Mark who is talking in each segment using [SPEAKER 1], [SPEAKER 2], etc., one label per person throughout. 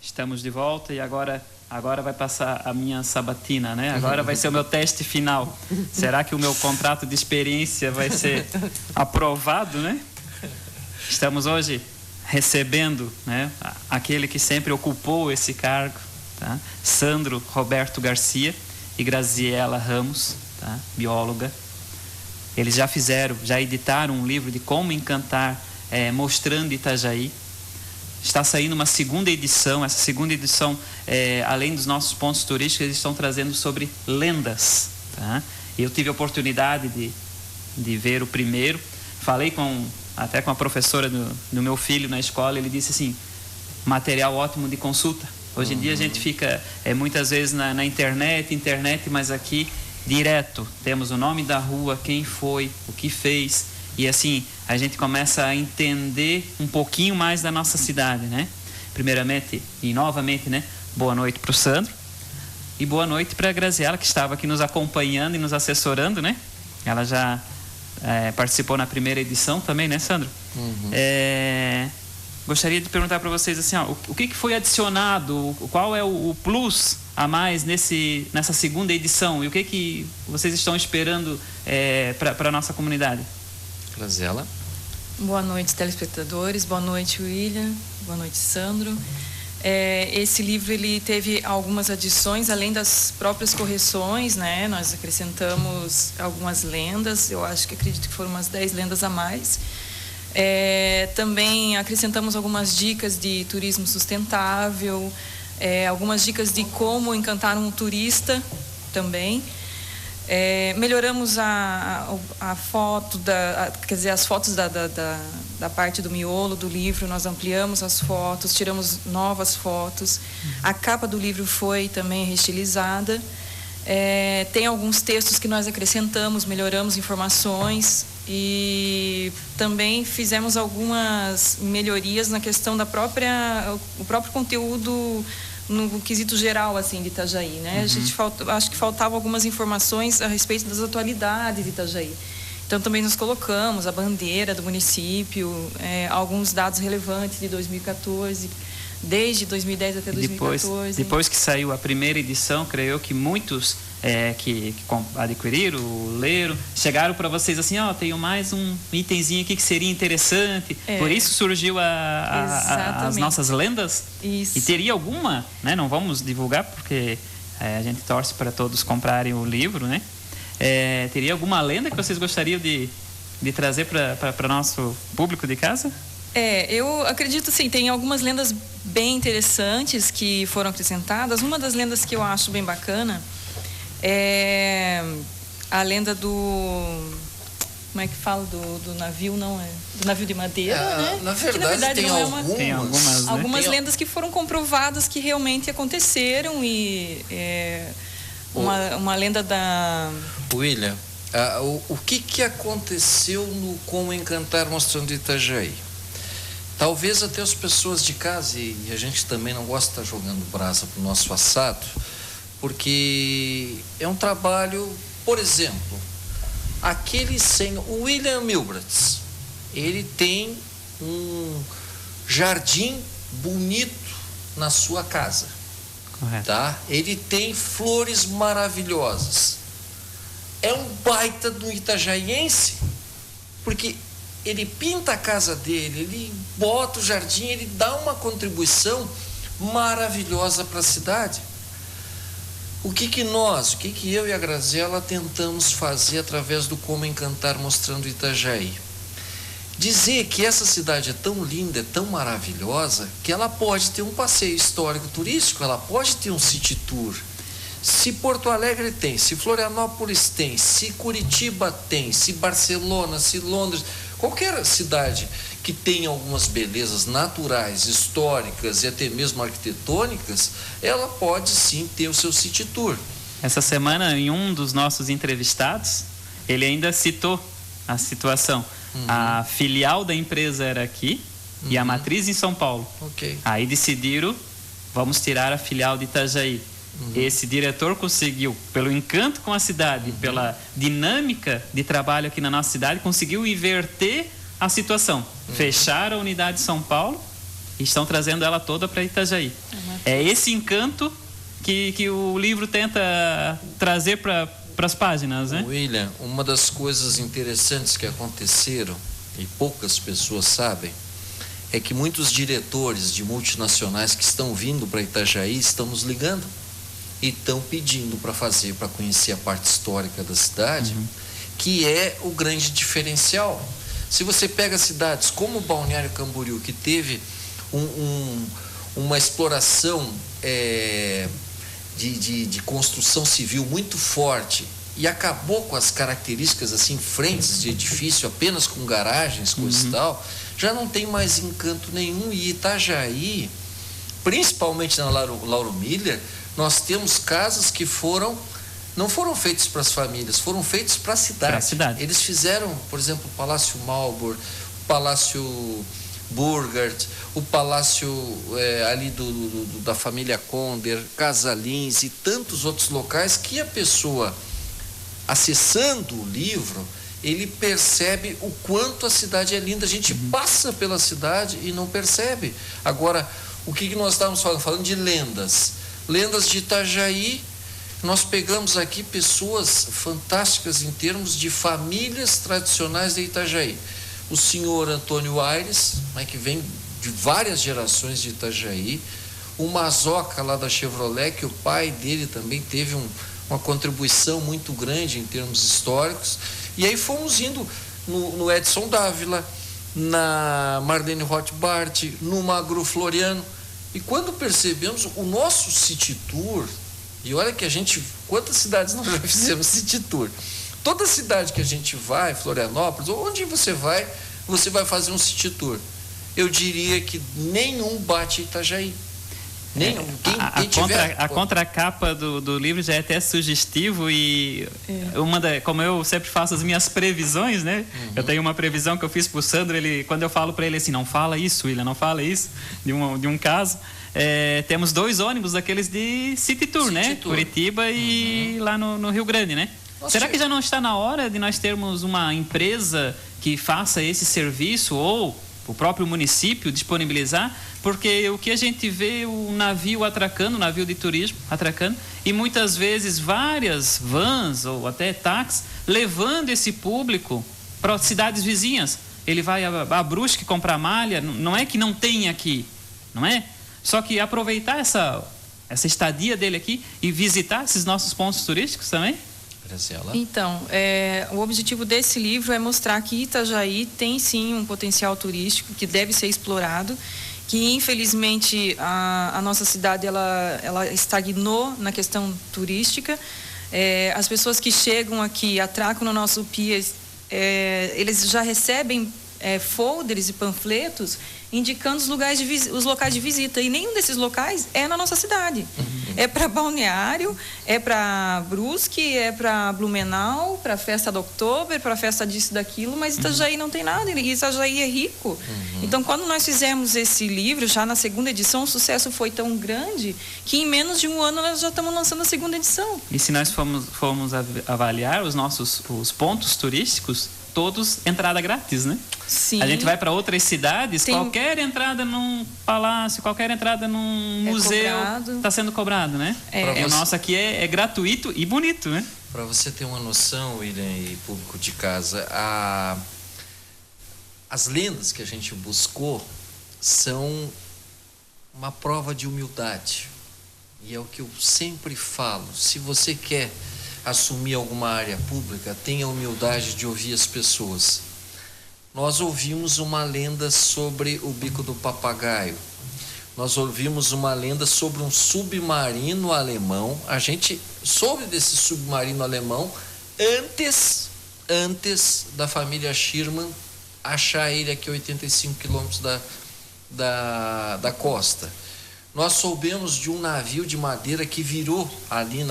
[SPEAKER 1] Estamos de volta e agora vai passar a minha sabatina, né? Agora vai ser o meu teste final. Será que o meu contrato de experiência vai ser aprovado, né? Estamos hoje recebendo, né, aquele que sempre ocupou esse cargo, tá? Sandro Roberto Garcia e Graziela Ramos, tá? Bióloga. Eles já editaram um livro de como encantar, mostrando Itajaí. Está saindo uma segunda edição. Essa segunda edição, além dos nossos pontos turísticos, eles estão trazendo sobre lendas, tá? Eu tive a oportunidade de ver o primeiro. Falei até com a professora do meu filho na escola. Ele disse assim: material ótimo de consulta. Hoje em dia a gente fica muitas vezes na internet, mas aqui direto temos o nome da rua, quem foi, o que fez. E assim, a gente começa a entender um pouquinho mais da nossa cidade, né? Primeiramente e novamente, né? Boa noite para o Sandro. E boa noite para a Graziela, que estava aqui nos acompanhando e nos assessorando, né? Ela já participou na primeira edição também, né, Sandro? Gostaria de perguntar para vocês assim, o que foi adicionado, qual é o plus a mais nessa segunda edição? E o que vocês estão esperando para a nossa comunidade?
[SPEAKER 2] Graziela.
[SPEAKER 3] Boa noite, telespectadores. Boa noite, William. Boa noite, Sandro. Esse livro ele teve algumas adições, além das próprias correções, né? Nós acrescentamos algumas lendas. Acredito que foram umas 10 lendas a mais. Também acrescentamos algumas dicas de turismo sustentável, algumas dicas de como encantar um turista também. Melhoramos a foto, as fotos da parte do miolo do livro. Nós ampliamos as fotos, tiramos novas fotos. A capa do livro foi também reestilizada. Tem alguns textos que nós acrescentamos, melhoramos informações e também fizemos algumas melhorias na questão o próprio conteúdo no quesito geral assim de Itajaí, né? A gente acho que faltavam algumas informações a respeito das atualidades de Itajaí. Então também nós colocamos a bandeira do município, alguns dados relevantes de 2014, desde 2010 até 2014.
[SPEAKER 1] Depois que saiu a primeira edição, creio que muitos que adquiriram, leram, chegaram para vocês assim, tenho mais um itemzinho aqui que seria interessante. Por isso surgiu as nossas lendas.
[SPEAKER 3] Isso.
[SPEAKER 1] E teria alguma, né? Não vamos divulgar porque a gente torce para todos comprarem o livro, né? Teria alguma lenda que vocês gostariam de trazer para nosso público de casa?
[SPEAKER 3] Eu acredito assim, tem algumas lendas bem interessantes que foram acrescentadas. Uma das lendas que eu acho bem bacana é a lenda do... Como é que fala? Do navio, não é? Do navio de madeira, né?
[SPEAKER 2] Na verdade,
[SPEAKER 1] tem algumas, né?
[SPEAKER 3] Algumas lendas que foram comprovadas que realmente aconteceram e uma lenda da...
[SPEAKER 2] William, o que aconteceu no Como Encantar Mostrando Itajaí? Talvez até as pessoas de casa, e a gente também não gosta de estar jogando brasa para o nosso assado, porque é um trabalho, por exemplo, o William Milbrats, ele tem um jardim bonito na sua casa.
[SPEAKER 1] Correto.
[SPEAKER 2] Tá? Ele tem flores maravilhosas. É um baita do itajaiense, porque ele pinta a casa dele, ele bota o jardim, ele dá uma contribuição maravilhosa para a cidade. O que eu e a Graziela tentamos fazer através do Como Encantar Mostrando Itajaí? Dizer que essa cidade é tão linda, é tão maravilhosa, que ela pode ter um passeio histórico turístico, ela pode ter um city tour. Se Porto Alegre tem, se Florianópolis tem, se Curitiba tem, se Barcelona, se Londres, qualquer cidade que tenha algumas belezas naturais, históricas e até mesmo arquitetônicas, ela pode sim ter o seu city tour.
[SPEAKER 1] Essa semana, em um dos nossos entrevistados, ele ainda citou a situação. A filial da empresa era aqui e a matriz em São Paulo.
[SPEAKER 2] Okay.
[SPEAKER 1] Aí decidiram, vamos tirar a filial de Itajaí. Esse diretor conseguiu, pelo encanto com a cidade, pela dinâmica de trabalho aqui na nossa cidade, conseguiu inverter a situação. Fecharam a unidade de São Paulo e estão trazendo ela toda para Itajaí. É esse encanto que o livro tenta trazer para as páginas, né?
[SPEAKER 2] William, uma das coisas interessantes que aconteceram, e poucas pessoas sabem, é que muitos diretores de multinacionais que estão vindo para Itajaí estão nos ligando e estão pedindo para conhecer a parte histórica da cidade, que é o grande diferencial. Se você pega cidades como Balneário Camboriú, que teve uma exploração de construção civil muito forte e acabou com as características assim, frentes de edifício apenas com garagens, coisa e tal, já não tem mais encanto nenhum. E Itajaí, principalmente na Lauro Miller, nós temos casas que não foram feitas para as famílias, foram feitas para a cidade. Eles fizeram, por exemplo, o Palácio Malbor, o Palácio Burgard, o Palácio ali da família Conder, Casa Lins e tantos outros locais que a pessoa, acessando o livro, ele percebe o quanto a cidade é linda. A gente passa pela cidade e não percebe. Agora, o que nós estávamos falando? Falando de lendas. Lendas de Itajaí, nós pegamos aqui pessoas fantásticas em termos de famílias tradicionais de Itajaí. O senhor Antônio Aires, né, que vem de várias gerações de Itajaí. O Mazoca lá da Chevrolet, que o pai dele também teve uma contribuição muito grande em termos históricos. E aí fomos indo no Edson Dávila, na Marlene Rothbart, no Magro Floriano. E quando percebemos o nosso City Tour, e olha que quantas cidades nós já fizemos City Tour? Toda cidade que a gente vai, Florianópolis, ou onde você vai fazer um City Tour. Eu diria que nenhum bate Itajaí. Nenhum.
[SPEAKER 1] A contracapa do livro já é até sugestivo e como eu sempre faço as minhas previsões, né? Eu tenho uma previsão que eu fiz para o Sandro, quando eu falo para ele assim, não fala isso, William, não fala isso, de um caso. Temos 2 ônibus daqueles de City Tour, né? Tour. Curitiba e lá no Rio Grande, né? Nossa, será que já não está na hora de nós termos uma empresa que faça esse serviço ou o próprio município disponibilizar? Porque o que a gente vê, o navio atracando, o navio de turismo atracando, e muitas vezes várias vans ou até táxis levando esse público para cidades vizinhas. Ele vai a Brusque comprar malha, não é que não tem aqui, não é? Só que aproveitar essa estadia dele aqui e visitar esses nossos pontos turísticos também.
[SPEAKER 3] Então, o objetivo desse livro é mostrar que Itajaí tem sim um potencial turístico que deve ser explorado, que infelizmente a nossa cidade ela estagnou na questão turística. As pessoas que chegam aqui, atracam no nosso pier, eles já recebem folders e panfletos indicando os locais de visita, e nenhum desses locais é na nossa cidade. É para Balneário, é para Brusque, é para Blumenau, para a festa do Oktober, para a festa disso, daquilo, mas Itajaí não tem nada, e Itajaí é rico. Então, quando nós fizemos esse livro, já na 2ª edição, o sucesso foi tão grande que em menos de um ano nós já estamos lançando a 2ª edição.
[SPEAKER 1] E se nós formos avaliar os pontos turísticos, todos entrada grátis, né?
[SPEAKER 3] Sim.
[SPEAKER 1] A gente vai para outras cidades, qualquer entrada num palácio, qualquer entrada num museu está sendo cobrado, né? O nosso aqui é gratuito e bonito, né?
[SPEAKER 2] Para você ter uma noção, William e público de casa, as lendas que a gente buscou são uma prova de humildade. E é o que eu sempre falo, se você quer assumir alguma área pública, tenha a humildade de ouvir as pessoas. Nós ouvimos uma lenda sobre o Bico do Papagaio. Nós ouvimos uma lenda sobre um submarino alemão. A gente soube desse submarino alemão antes da família Schirman achar ele aqui a 85 quilômetros da costa. Nós soubemos de um navio de madeira que virou ali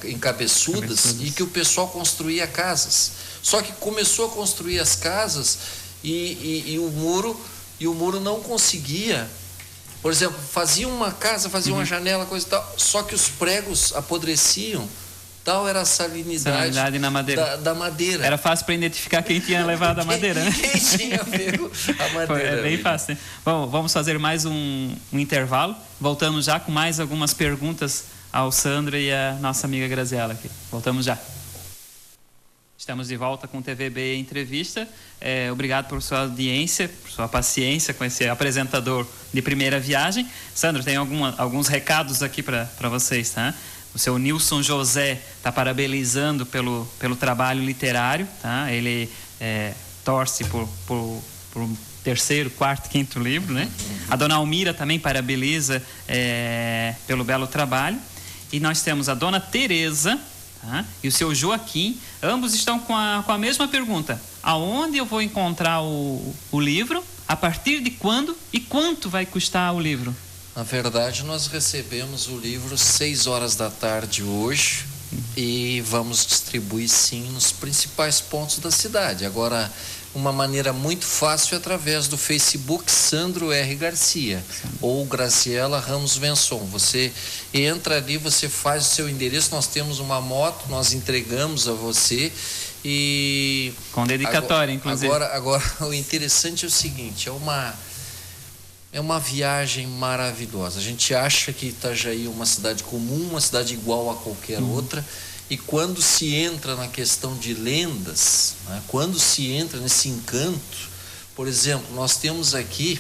[SPEAKER 2] em Cabeçudas, e que o pessoal construía casas. Só que começou a construir as casas e o muro não conseguia. Por exemplo, fazia uma casa, fazia uma janela, coisa e tal, só que os pregos apodreciam tal era a salinidade
[SPEAKER 1] na madeira.
[SPEAKER 2] Da madeira.
[SPEAKER 1] Era fácil para identificar quem tinha levado a madeira, né?
[SPEAKER 2] Quem tinha pego a madeira.
[SPEAKER 1] É bem fácil, né? Bom, vamos fazer mais um intervalo. Voltamos já com mais algumas perguntas ao Sandro e a nossa amiga Graziela aqui. Voltamos já. Estamos de volta com o TVB Entrevista. Obrigado por sua audiência, por sua paciência com esse apresentador de primeira viagem. Sandro, tem alguns recados aqui para vocês, tá? O seu Nilson José está parabenizando pelo trabalho literário, tá? Ele torce por terceiro, quarto, quinto livro, né? A dona Almira também parabeniza pelo belo trabalho. E nós temos a dona Tereza, tá? E o seu Joaquim, ambos estão com a mesma pergunta: aonde eu vou encontrar o livro, a partir de quando e quanto vai custar o livro?
[SPEAKER 2] Na verdade, nós recebemos o livro 6 horas da tarde hoje e vamos distribuir sim nos principais pontos da cidade. Agora, uma maneira muito fácil é através do Facebook Sandro R. Garcia ou Graziela Ramos Venson. Você entra ali, você faz o seu endereço, nós temos uma moto, nós entregamos a você e...
[SPEAKER 1] Com dedicatória, inclusive.
[SPEAKER 2] Agora, o interessante é o seguinte, é uma viagem maravilhosa. A gente acha que Itajaí é uma cidade comum, uma cidade igual a qualquer outra, e quando se entra na questão de lendas, né, quando se entra nesse encanto, por exemplo, nós temos aqui,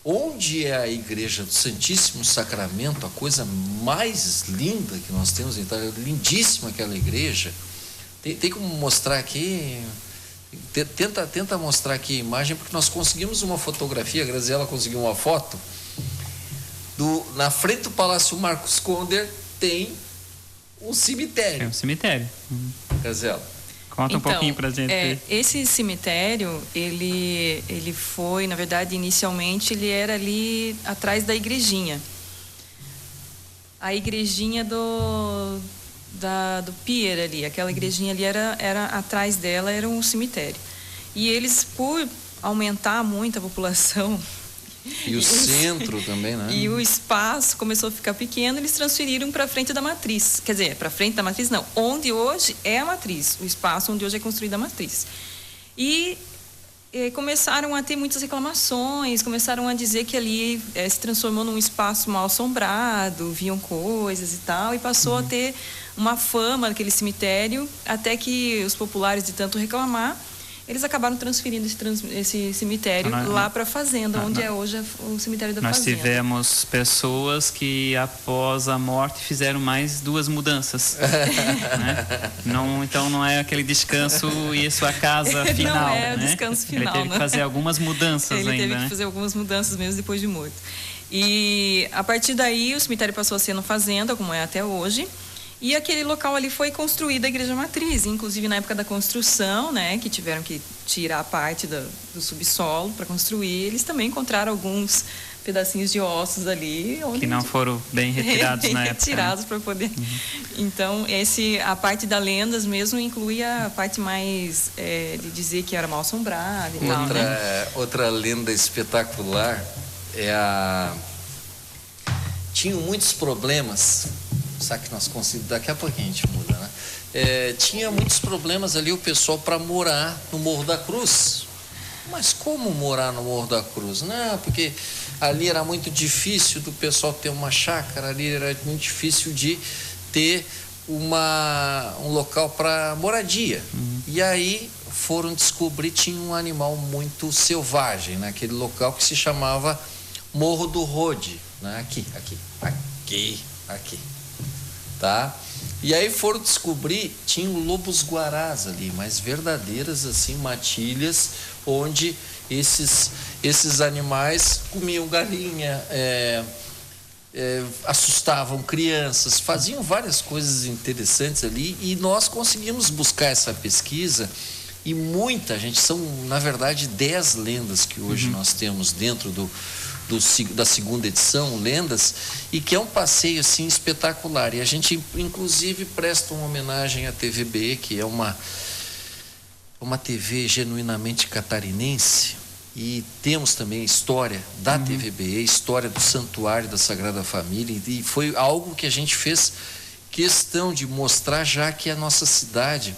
[SPEAKER 2] onde é a igreja do Santíssimo Sacramento, a coisa mais linda que nós temos em Itajaí, lindíssima aquela igreja. Tem como mostrar aqui... Tenta mostrar aqui a imagem, porque nós conseguimos uma fotografia, a Graziela conseguiu uma foto, na frente do Palácio Marcos Conder tem um cemitério.
[SPEAKER 1] É um cemitério.
[SPEAKER 2] Graziela,
[SPEAKER 1] conta um pouquinho pra gente.
[SPEAKER 3] Esse cemitério, ele foi, na verdade, inicialmente, ele era ali atrás da igrejinha. A igrejinha do Pier ali, aquela igrejinha ali era atrás dela, era um cemitério. E eles, por aumentar muito a população...
[SPEAKER 2] E o centro também, né?
[SPEAKER 3] E o espaço começou a ficar pequeno, eles transferiram para frente da matriz. Quer dizer, para frente da matriz não, onde hoje é a matriz, o espaço onde hoje é construída a matriz. E começaram a ter muitas reclamações, começaram a dizer que ali se transformou num espaço mal assombrado, viam coisas e tal, e passou a ter uma fama daquele cemitério, até que os populares, de tanto reclamar, eles acabaram transferindo esse cemitério lá para a fazenda, onde é hoje o cemitério da fazenda.
[SPEAKER 1] Nós tivemos pessoas que, após a morte, fizeram mais 2 mudanças. Né? Então não é aquele descanso e sua casa final.
[SPEAKER 3] Não é o
[SPEAKER 1] né?
[SPEAKER 3] descanso final.
[SPEAKER 1] Ele teve que fazer algumas mudanças ainda.
[SPEAKER 3] Ele teve que fazer algumas mudanças mesmo depois de morto. E a partir daí o cemitério passou a ser uma fazenda, como é até hoje. E aquele local ali foi construída a igreja matriz, inclusive na época da construção, né, que tiveram que tirar parte do subsolo para construir, eles também encontraram alguns pedacinhos de ossos ali.
[SPEAKER 1] Que não foram bem retirados na época.
[SPEAKER 3] Retirados para poder... Então, a parte da lendas mesmo inclui a parte mais de dizer que era mal assombrado e tal, né?
[SPEAKER 2] Outra lenda espetacular tinham muitos problemas... Sabe que nós conseguimos, daqui a pouquinho a gente muda, né? Tinha muitos problemas ali o pessoal para morar no Morro da Cruz. Mas como morar no Morro da Cruz? Não, porque ali era muito difícil do pessoal ter uma chácara, ali era muito difícil de ter um local para moradia. E aí foram descobrir, tinha um animal muito selvagem naquele local que se chamava Morro do Rode, né? Aqui. Tá? E aí foram descobrir, tinham lobos-guarás ali, mas verdadeiras assim matilhas, onde esses animais comiam galinha, assustavam crianças, faziam várias coisas interessantes ali, e nós conseguimos buscar essa pesquisa, e muita gente, são na verdade 10 lendas que hoje nós temos dentro da segunda edição, Lendas, e que é um passeio assim espetacular, e a gente inclusive presta uma homenagem à TVB, que é uma TV genuinamente catarinense, e temos também a história da TVB, a história do Santuário da Sagrada Família, e foi algo que a gente fez questão de mostrar já que a nossa cidade,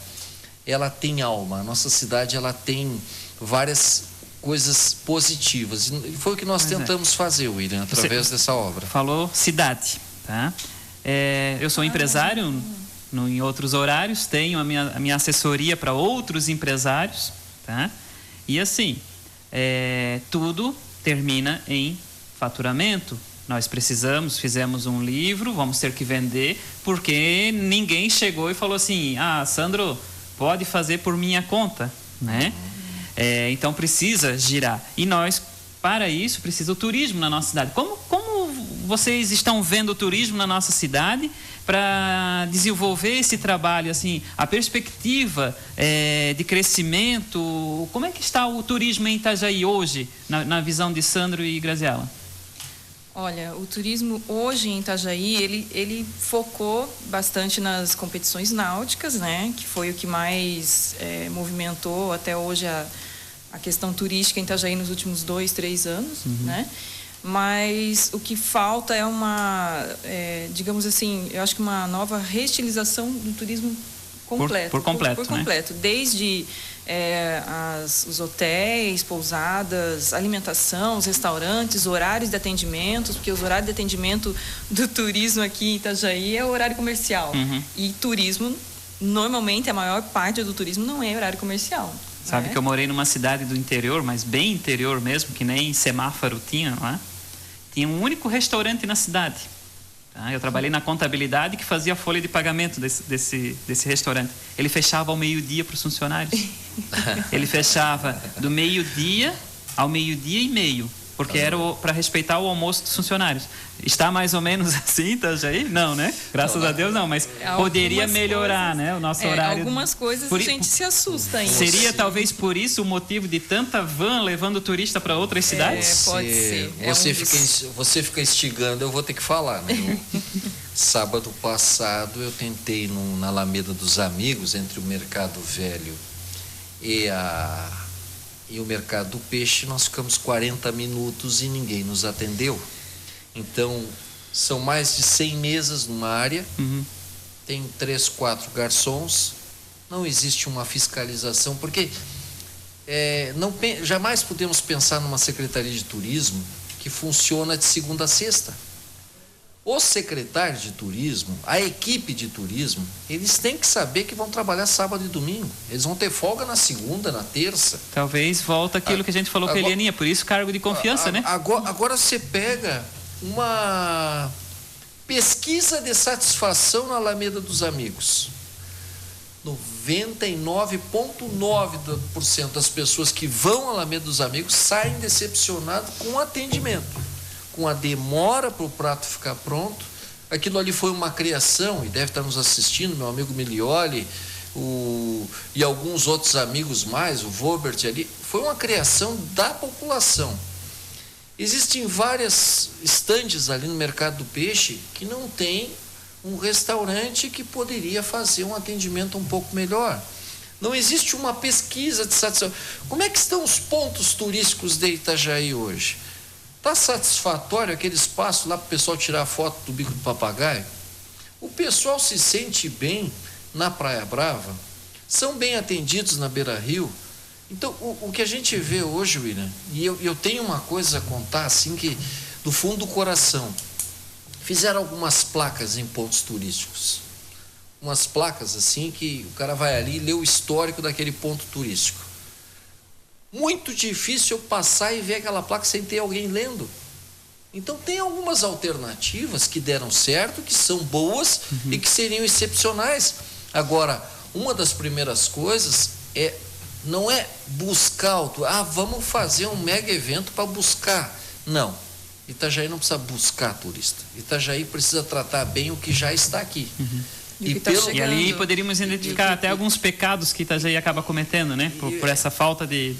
[SPEAKER 2] ela tem alma, a nossa cidade ela tem várias coisas positivas. E foi o que nós tentamos fazer, William, através dessa obra.
[SPEAKER 1] Falou cidade, tá? Eu sou empresário em outros horários, tenho a minha assessoria para outros empresários, tá? E assim, tudo termina em faturamento. Nós fizemos um livro, vamos ter que vender, porque ninguém chegou e falou assim, Sandro, pode fazer por minha conta, né? Então precisa girar. E nós, para isso, precisa o turismo na nossa cidade. Como vocês estão vendo o turismo na nossa cidade para desenvolver esse trabalho, assim, a perspectiva de crescimento? Como é que está o turismo em Itajaí hoje, na visão de Sandro e Graziela?
[SPEAKER 3] Olha, o turismo hoje em Itajaí, ele focou bastante nas competições náuticas, né? Que foi o que mais movimentou até hoje a questão turística em Itajaí nos últimos 2, 3 anos, né? Mas o que falta é digamos assim, eu acho que uma nova reestilização do turismo completo.
[SPEAKER 1] Por completo,
[SPEAKER 3] por completo, né? Desde os hotéis, pousadas, alimentação, os restaurantes, horários de atendimento, porque os horários de atendimento do turismo aqui em Itajaí é o horário comercial. E turismo, normalmente, a maior parte do turismo não é horário comercial.
[SPEAKER 1] Sabe que eu morei numa cidade do interior, mas bem interior mesmo, que nem semáforo tinha lá. Tinha um único restaurante na cidade. Tá? Eu trabalhei na contabilidade que fazia a folha de pagamento desse restaurante. Ele fechava ao meio-dia para os funcionários. Ele fechava do meio-dia ao meio-dia e meio, porque era para respeitar o almoço dos funcionários. Está mais ou menos assim, Itajaí? Não, né? Graças a Deus não, mas poderia melhorar, né? O nosso horário.
[SPEAKER 3] Algumas coisas a gente se assusta ainda.
[SPEAKER 1] Seria talvez por isso o motivo de tanta van levando o turista para outras cidades?
[SPEAKER 3] Pode ser.
[SPEAKER 2] Você fica instigando, eu vou ter que falar, né? Sábado passado eu tentei na Alameda dos Amigos, entre o Mercado Velho e o Mercado do Peixe, nós ficamos 40 minutos e ninguém nos atendeu. Então, são mais de 100 mesas numa área, tem 3, 4 garçons, não existe uma fiscalização, porque jamais podemos pensar numa Secretaria de Turismo que funciona de segunda a sexta. Os secretários de turismo, a equipe de turismo, eles têm que saber que vão trabalhar sábado e domingo. Eles vão ter folga na segunda, na terça.
[SPEAKER 1] Talvez volta aquilo que a gente falou com a Elianinha, por isso cargo de confiança, né?
[SPEAKER 2] Agora você pega uma pesquisa de satisfação na Alameda dos Amigos. 99,9% das pessoas que vão à Alameda dos Amigos saem decepcionadas com o atendimento, com a demora para o prato ficar pronto. Aquilo ali foi uma criação, e deve estar nos assistindo meu amigo Milioli e alguns outros amigos mais, o Vobert ali, foi uma criação da população. Existem várias estandes ali no Mercado do Peixe que não tem um restaurante que poderia fazer um atendimento um pouco melhor. Não existe uma pesquisa de satisfação. Como é que estão os pontos turísticos de Itajaí hoje? Está satisfatório aquele espaço lá para o pessoal tirar foto do Bico do Papagaio? O pessoal se sente bem na Praia Brava? São bem atendidos na Beira Rio? Então, o que a gente vê hoje, William, e eu tenho uma coisa a contar, assim, que do fundo do coração, fizeram algumas placas em pontos turísticos. Umas placas, assim, que o cara vai ali e lê o histórico daquele ponto turístico. Muito difícil eu passar e ver aquela placa sem ter alguém lendo. Então, tem algumas alternativas que deram certo, que são boas e que seriam excepcionais. Agora, uma das primeiras coisas não é buscar, vamos fazer um mega evento para buscar. Não, Itajaí não precisa buscar turista. Itajaí precisa tratar bem o que já está aqui.
[SPEAKER 1] E ali poderíamos identificar até alguns pecados que Itajaí acaba cometendo, né? Por essa falta de...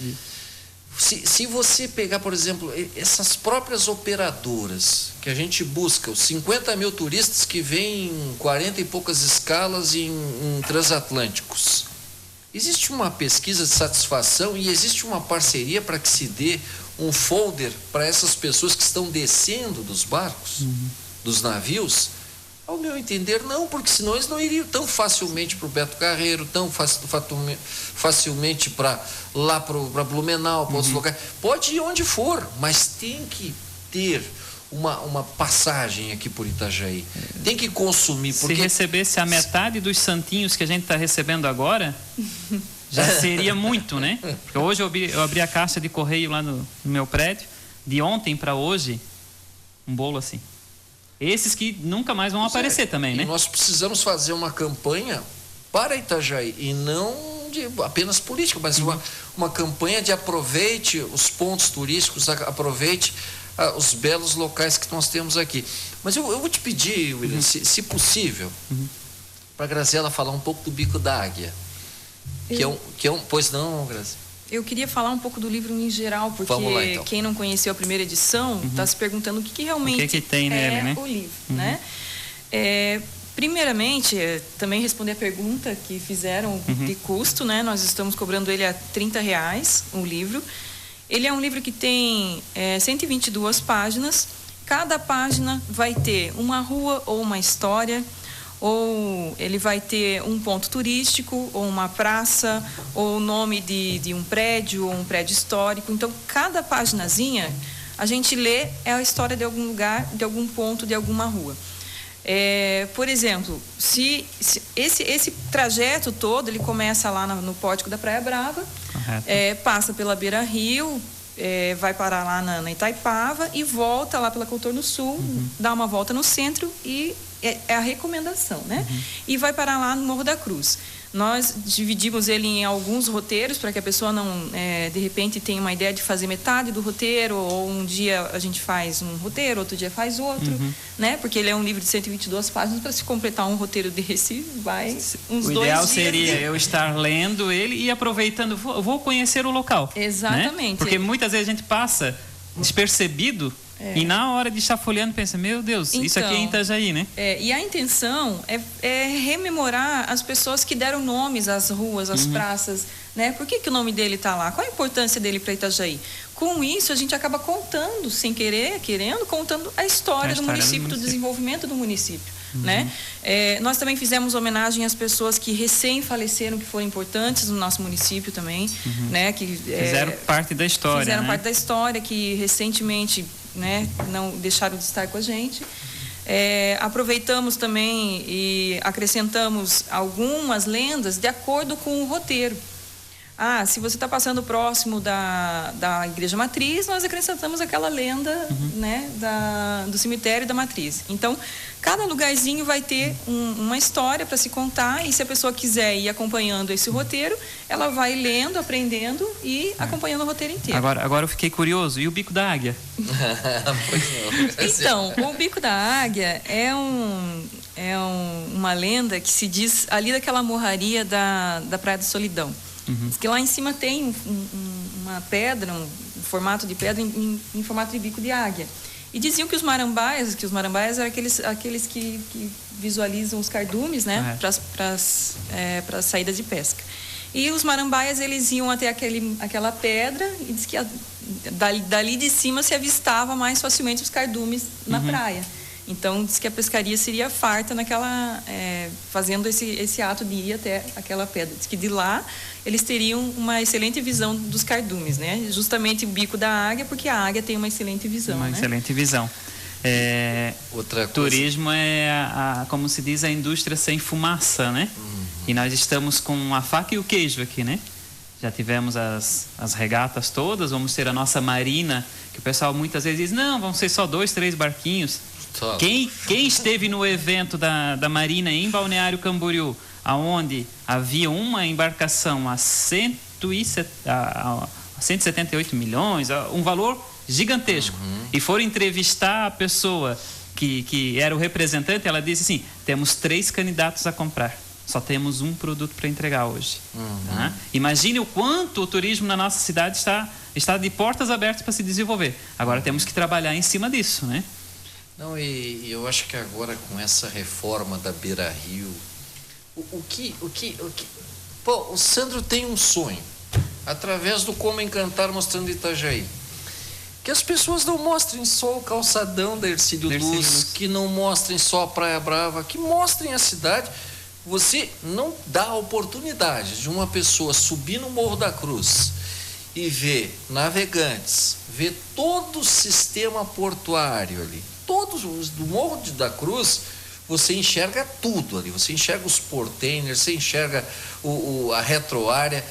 [SPEAKER 2] Se você pegar, por exemplo, essas próprias operadoras que a gente busca, os 50 mil turistas que vêm em 40 e poucas escalas em transatlânticos, existe uma pesquisa de satisfação e existe uma parceria para que se dê um folder para essas pessoas que estão descendo dos barcos, dos navios, Ao meu entender, não, porque senão eles não iriam tão facilmente para o Beto Carreiro, tão facilmente para Blumenau, para outros locais. Pode ir onde for, mas tem que ter uma passagem aqui por Itajaí. Tem que consumir. Porque...
[SPEAKER 1] Se recebesse a metade dos santinhos que a gente está recebendo agora, já seria muito, né? Porque hoje eu abri a caixa de correio lá no meu prédio, de ontem para hoje, um bolo assim. Esses que nunca mais vão aparecer também, né?
[SPEAKER 2] E nós precisamos fazer uma campanha para Itajaí, e não apenas política, mas uma campanha de aproveite os pontos turísticos, aproveite os belos locais que nós temos aqui. Mas eu vou te pedir, William, se possível, para a Graziela falar um pouco do Bico da Águia. Pois não, Graziela?
[SPEAKER 3] Eu queria falar um pouco do livro em geral, porque
[SPEAKER 2] lá, então.
[SPEAKER 3] Quem não conheceu a primeira edição está se perguntando o que realmente
[SPEAKER 1] o que tem nele, né?
[SPEAKER 3] O livro, né? Primeiramente, também responder a pergunta que fizeram de custo, né? Nós estamos cobrando ele a R$30 o livro. Ele é um livro que tem 122 páginas. Cada página vai ter uma rua ou uma história, ou ele vai ter um ponto turístico, ou uma praça, ou o nome de um prédio, ou um prédio histórico. Então, cada paginazinha, a gente lê a história de algum lugar, de algum ponto, de alguma rua. Por exemplo, se esse trajeto todo, ele começa lá no Pórtico da Praia Brava, passa pela Beira Rio, vai parar lá na Itaipava e volta lá pela Contorno Sul, dá uma volta no centro e é a recomendação, né? E vai parar lá no Morro da Cruz. Nós dividimos ele em alguns roteiros para que a pessoa não, de repente, tenha uma ideia de fazer metade do roteiro, ou um dia a gente faz um roteiro, outro dia faz outro, né? Porque ele é um livro de 122 páginas, para se completar um roteiro desse, vai uns 2 dias.
[SPEAKER 1] O ideal seria eu estar lendo ele e aproveitando, vou conhecer o local.
[SPEAKER 3] Exatamente.
[SPEAKER 1] Né? Porque muitas vezes a gente passa despercebido, e na hora de estar folheando pensa, meu Deus, então, isso aqui é em Itajaí, né?
[SPEAKER 3] E a intenção é rememorar as pessoas que deram nomes às ruas, às praças, né? Por que o nome dele está lá? Qual a importância dele para Itajaí? Com isso, a gente acaba contando, sem querer, contando a história do município, do desenvolvimento do município, né? Nós também fizemos homenagem às pessoas que recém faleceram, que foram importantes no nosso município também, né? Que
[SPEAKER 1] fizeram parte da história,
[SPEAKER 3] fizeram
[SPEAKER 1] né?
[SPEAKER 3] parte da história, que recentemente, né, não deixaram de estar com a gente. Aproveitamos também e acrescentamos algumas lendas de acordo com o roteiro. Se você está passando próximo da Igreja Matriz, nós acrescentamos aquela lenda, né, do cemitério da Matriz. Então, cada lugarzinho vai ter uma história para se contar, e se a pessoa quiser ir acompanhando esse roteiro, ela vai lendo, aprendendo e acompanhando o roteiro inteiro.
[SPEAKER 1] Agora eu fiquei curioso, e o Bico da Águia?
[SPEAKER 3] Então, o Bico da Águia é uma lenda que se diz ali daquela morraria da Praia da Solidão. Diz que lá em cima tem uma pedra, um formato de pedra em formato de bico de águia. E diziam que os marambaias eram aqueles que visualizam os cardumes, né, para as saídas de pesca. E os marambaias, eles iam até aquela pedra, e diz que dali de cima se avistava mais facilmente os cardumes na praia. Então, diz que a pescaria seria farta fazendo esse ato de ir até aquela pedra. Diz que de lá eles teriam uma excelente visão dos cardumes, né? Justamente o bico da águia, porque a águia tem uma excelente visão, né?
[SPEAKER 1] Excelente visão.
[SPEAKER 2] Outra coisa.
[SPEAKER 1] Turismo como se diz, a indústria sem fumaça, né? E nós estamos com a faca e o queijo aqui, né? Já tivemos as regatas todas, vamos ter a nossa marina, que o pessoal muitas vezes diz, não, vão ser só 2, 3 barquinhos. Quem esteve no evento da Marina em Balneário Camboriú, aonde havia uma embarcação a 178 milhões, um valor gigantesco, e foram entrevistar a pessoa que era o representante, ela disse assim, temos 3 candidatos a comprar, só temos um produto para entregar hoje. Tá? Imagine o quanto o turismo na nossa cidade está de portas abertas para se desenvolver. Agora temos que trabalhar em cima disso, né?
[SPEAKER 2] Não, e eu acho que agora com essa reforma da Beira Rio, o Sandro tem um sonho, através do Como Encantar Mostrando Itajaí, Que as pessoas não mostrem só o calçadão da Hercílio Luz, que não mostrem só a Praia Brava, que mostrem a cidade. Você não dá a oportunidade de uma pessoa subir no Morro da Cruz e ver Navegantes, ver todo o sistema portuário ali, todos os do Morro da Cruz, você enxerga tudo ali, você enxerga os portainers, você enxerga a retroárea.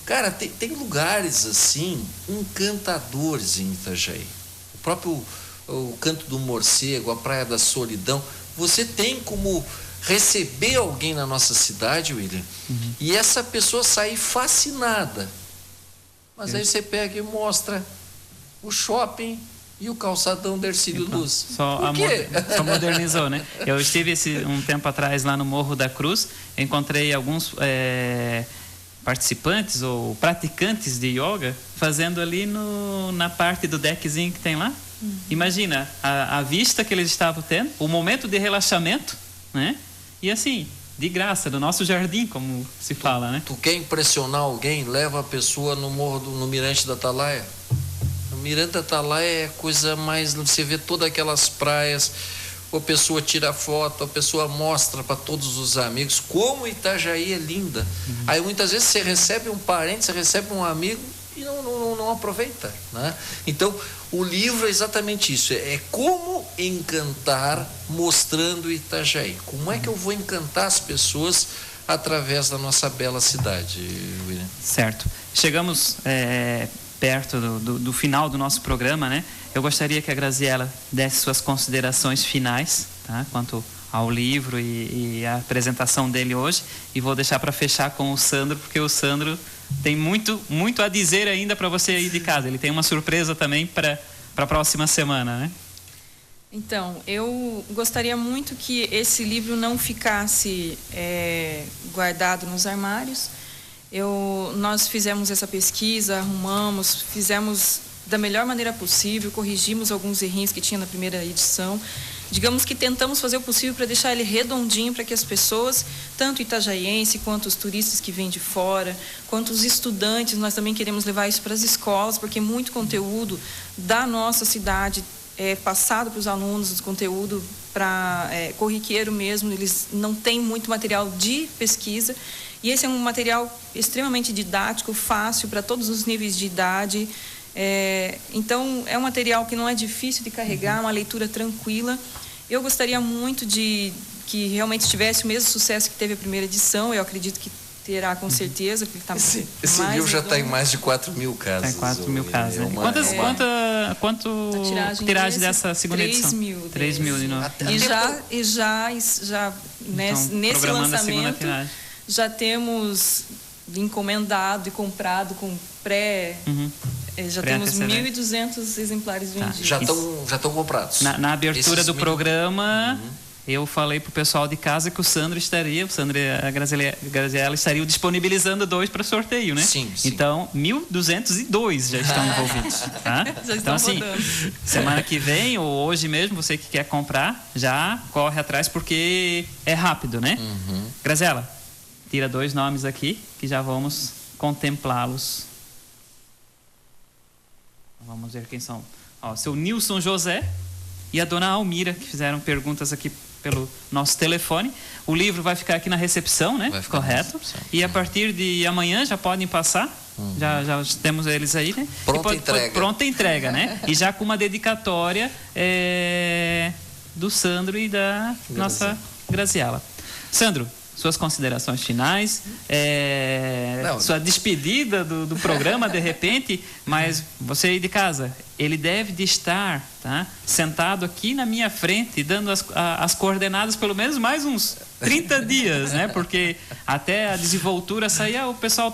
[SPEAKER 2] Cara, tem lugares assim, encantadores em Itajaí. O próprio o Canto do Morcego, a Praia da Solidão. Você tem como receber alguém na nossa cidade, William, e essa pessoa sair fascinada. Mas aí você pega e mostra o shopping e o calçadão da Hercílio Luz.
[SPEAKER 1] Só modernizou, né? Eu estive um tempo atrás lá no Morro da Cruz, encontrei alguns participantes ou praticantes de yoga fazendo ali na parte do deckzinho que tem lá. Imagina a vista que eles estavam tendo, o momento de relaxamento, né? E assim, de graça, do nosso jardim, como se fala, né?
[SPEAKER 2] Tu quer impressionar alguém, leva a pessoa no Mirante da Atalaia. O Mirante da Atalaia é a coisa mais... Você vê todas aquelas praias, a pessoa tira foto, a pessoa mostra para todos os amigos como Itajaí é linda. Aí muitas vezes você recebe um parente, você recebe um amigo e não aproveita, né? Então, o livro é exatamente isso, é como encantar mostrando Itajaí. Como é que eu vou encantar as pessoas através da nossa bela cidade, William?
[SPEAKER 1] Certo. Chegamos perto do final do nosso programa, né? Eu gostaria que a Graziela desse suas considerações finais, tá? Quanto ao livro e a apresentação dele hoje. E vou deixar para fechar com o Sandro, porque o Sandro tem muito a dizer ainda para você aí de casa. Ele tem uma surpresa também para a próxima semana, né?
[SPEAKER 3] Então, eu gostaria muito que esse livro não ficasse guardado nos armários. Nós fizemos essa pesquisa, fizemos da melhor maneira possível, corrigimos alguns errinhos que tinha na primeira edição. Digamos que tentamos fazer o possível para deixar ele redondinho, para que as pessoas, tanto itajaiense quanto os turistas que vêm de fora, quanto os estudantes, nós também queremos levar isso para as escolas, porque muito conteúdo da nossa cidade é passado para os alunos, conteúdo corriqueiro mesmo, eles não têm muito material de pesquisa, e esse é um material extremamente didático, fácil para todos os níveis de idade. Então, é um material que não é difícil de carregar, uma leitura tranquila. Eu gostaria muito de que realmente tivesse o mesmo sucesso que teve a primeira edição. Eu acredito que terá, com certeza. Porque tá
[SPEAKER 2] esse livro já está em mais de 4.000 casas.
[SPEAKER 1] Está em 4.000 casas. Né? Quanto tiragem dessa segunda edição? 3 mil de novo.
[SPEAKER 3] E já nesse lançamento, já temos encomendado e comprado com já temos 1.200 exemplares vendidos.
[SPEAKER 2] Já estão comprados.
[SPEAKER 1] Na abertura do programa, eu falei para o pessoal de casa que o Sandro e a Graziela estariam disponibilizando 2 para sorteio, né?
[SPEAKER 2] Sim.
[SPEAKER 1] Então, 1.202 já estão envolvidos. Tá?
[SPEAKER 3] Já
[SPEAKER 1] então, assim,
[SPEAKER 3] rodando.
[SPEAKER 1] Semana que vem ou hoje mesmo, você que quer comprar, já corre atrás porque é rápido, né? Graziela, tira 2 nomes aqui que já vamos contemplá-los. Vamos ver quem são. Seu Nilson José e a dona Almira, que fizeram perguntas aqui pelo nosso telefone. O livro vai ficar aqui na recepção, né? Correto? E a partir de amanhã já podem passar. Já temos eles aí, né? Pronta entrega, né? E já com uma dedicatória do Sandro e da nossa Graziela. Sandro, suas considerações finais, sua despedida do programa de repente, mas você aí de casa, ele deve de estar sentado aqui na minha frente, dando as coordenadas pelo menos mais uns 30 dias, né? Porque até a desenvoltura sair, o pessoal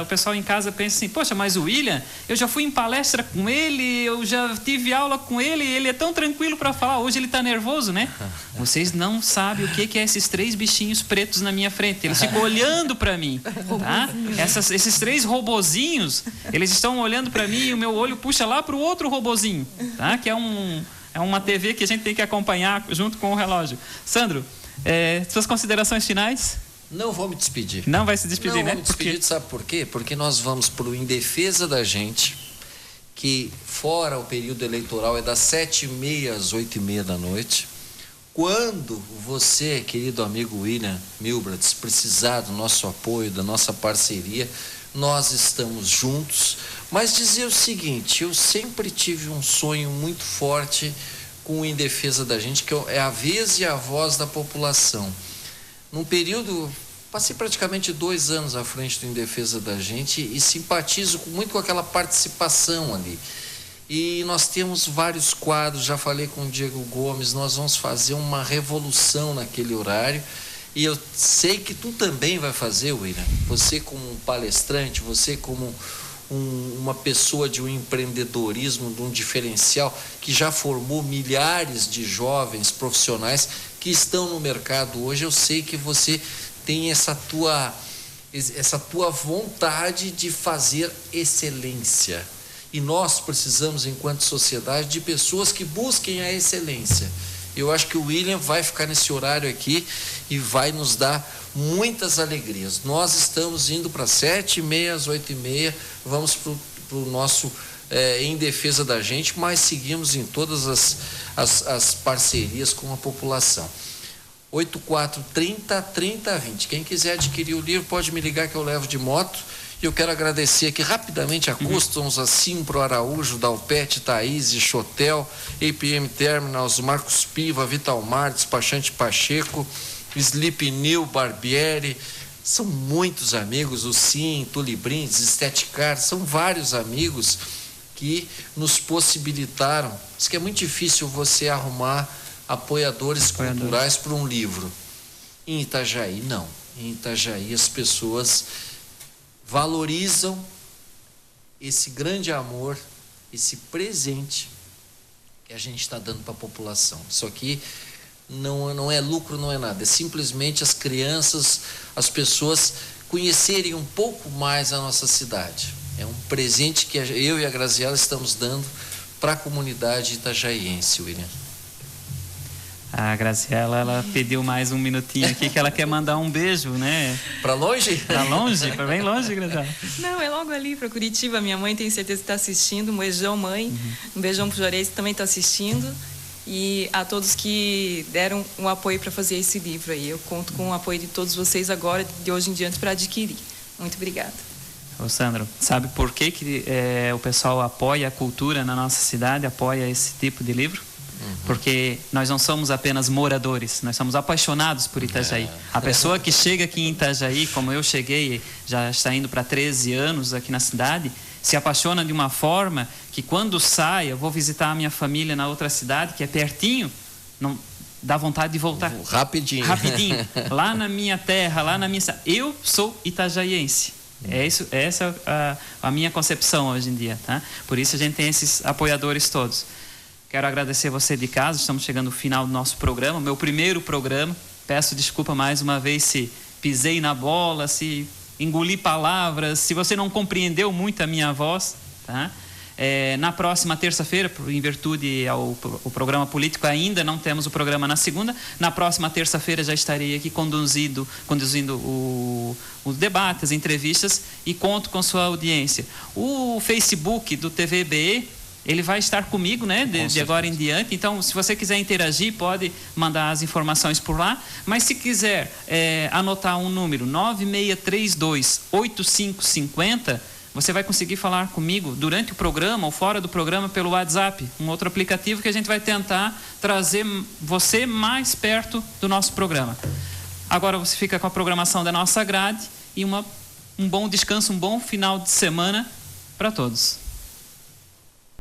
[SPEAKER 1] o pessoal em casa pensa assim, poxa, mas o William, eu já fui em palestra com ele, eu já tive aula com ele, ele é tão tranquilo para falar, hoje ele está nervoso, né? Vocês não sabem o que é esses 3 bichinhos pretos na minha frente, eles ficam olhando para mim, tá? Esses 3 robozinhos, eles estão olhando para mim e o meu olho puxa lá para o outro robozinho, tá? Que é uma TV que a gente tem que acompanhar junto com o relógio. Sandro, suas considerações finais?
[SPEAKER 2] Não vou me despedir.
[SPEAKER 1] Não vai se despedir, né?
[SPEAKER 2] Não vou me despedir, sabe por quê? Porque nós vamos pro Em Defesa da Gente que fora o período eleitoral é das 7h30 às 8h30 da noite. Quando você, querido amigo William Milbrads, precisar do nosso apoio, da nossa parceria, nós estamos juntos. Mas dizer o seguinte, eu sempre tive um sonho muito forte com Em Defesa da Gente, que é a vez e a voz da população. Num período, passei praticamente 2 anos à frente do Em Defesa da Gente e simpatizo muito com aquela participação ali. E nós temos vários quadros, já falei com o Diego Gomes, nós vamos fazer uma revolução naquele horário. E eu sei que tu também vai fazer, William. Você como um palestrante, você como uma pessoa de um empreendedorismo, de um diferencial, que já formou milhares de jovens profissionais que estão no mercado hoje. Eu sei que você tem essa tua vontade de fazer excelência. E nós precisamos, enquanto sociedade, de pessoas que busquem a excelência. Eu acho que o William vai ficar nesse horário aqui e vai nos dar muitas alegrias. Nós estamos indo para 7h30 às 8h30, vamos para o nosso Em Defesa da Gente, mas seguimos em todas as parcerias com a população. 8430-3020. Quem quiser adquirir o livro pode me ligar que eu levo de moto. E eu quero agradecer aqui rapidamente a Customs, a Simpro Araújo, Dalpete, Thaís, Chotel, APM Terminals, Marcos Piva, Vitalmar, Despachante Pacheco, Sleep New, Barbieri. São muitos amigos, o Sim, Tulibrindes, Esteticar, são vários amigos que nos possibilitaram. Diz que é muito difícil você arrumar apoiadores culturais para um livro. Em Itajaí, não. Em Itajaí as pessoas valorizam esse grande amor, esse presente que a gente está dando para a população. Isso aqui não é lucro, não é nada. É simplesmente as crianças, as pessoas conhecerem um pouco mais a nossa cidade. É um presente que eu e a Graziela estamos dando para a comunidade itajaiense, William.
[SPEAKER 1] A Graziela, ela pediu mais um minutinho aqui, que ela quer mandar um beijo, né?
[SPEAKER 2] Para longe?
[SPEAKER 1] Para longe? Para bem longe, Graziela?
[SPEAKER 3] Não, é logo ali para Curitiba. Minha mãe tem certeza que está assistindo. Um beijão, mãe. Um beijão para o Juarez, que também está assistindo. E a todos que deram um apoio para fazer esse livro aí. Eu conto com o apoio de todos vocês agora, de hoje em diante, para adquirir. Muito obrigada.
[SPEAKER 1] Ô Sandro, sabe por que o pessoal apoia a cultura na nossa cidade, apoia esse tipo de livro? Porque nós não somos apenas moradores, nós somos apaixonados por Itajaí. A pessoa que chega aqui em Itajaí, como eu cheguei, já está indo para 13 anos aqui na cidade, se apaixona de uma forma que quando sai, eu vou visitar a minha família na outra cidade, que é pertinho, não dá vontade de voltar.
[SPEAKER 2] Rapidinho.
[SPEAKER 1] Lá na minha terra, lá na minha cidade. Eu sou itajaiense. Essa é a minha concepção hoje em dia, tá? Por isso a gente tem esses apoiadores todos. Quero agradecer você de casa, estamos chegando ao final do nosso programa, meu primeiro programa. Peço desculpa mais uma vez se pisei na bola, se engoli palavras, se você não compreendeu muito a minha voz, tá? Na próxima terça-feira, em virtude ao programa político, ainda não temos o programa na segunda. Na próxima terça-feira já estarei aqui conduzindo os debates, as entrevistas, e conto com sua audiência. O Facebook do TVBE, ele vai estar comigo, né, de agora em diante. Então, se você quiser interagir, pode mandar as informações por lá. Mas se quiser anotar um número, 9632-8550, você vai conseguir falar comigo durante o programa ou fora do programa pelo WhatsApp, um outro aplicativo que a gente vai tentar trazer você mais perto do nosso programa. Agora você fica com a programação da nossa grade e um bom descanso, um bom final de semana para todos.